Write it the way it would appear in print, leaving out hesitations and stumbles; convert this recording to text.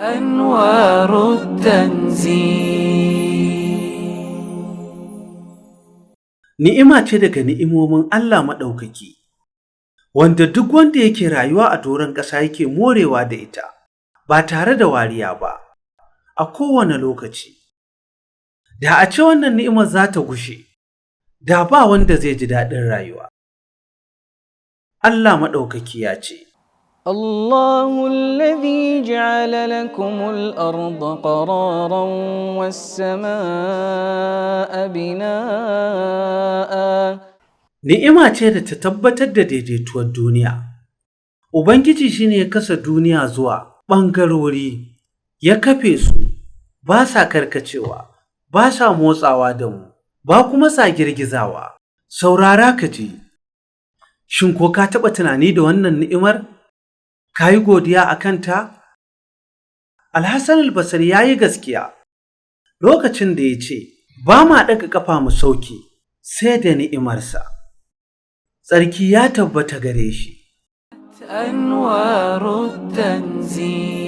أنوار التنزيل. Ni'ima ce daga ni'imomin Allah maɗaukaki, wanda duk wanda yake rayuwa a doron ƙasa yake morewa da ita, ba tare da wariya ba, a kowane lokaci. Da a ce wannan ni'imar za ta gushe, da ba wanda zai ji daɗin rayuwa. Allah maɗaukaki ya ce, الله الذي جعل لكم الأرض قرارا والسماء بناء. Ni'ima ce da ta tabbatar da daidaituwar duniya. Ubangiji shi ne ya kasa duniya zuwa ɓangarori, ya kafe su, ba sa karkacewa, ba sa motsawa da mu, ba kuma sa girgizawa. Saurara ka ji, shin ko ka taɓa tunani da wannan ni'imar? Ka yi godiya a kanta? Alhassan albasari ya yi gaskiya lokacin da ya ce, ba ma ɗaga ƙafa mu sauke sai da ni'imarsa. Tsarki ya tabbata gare shi. أنوار التنزيل.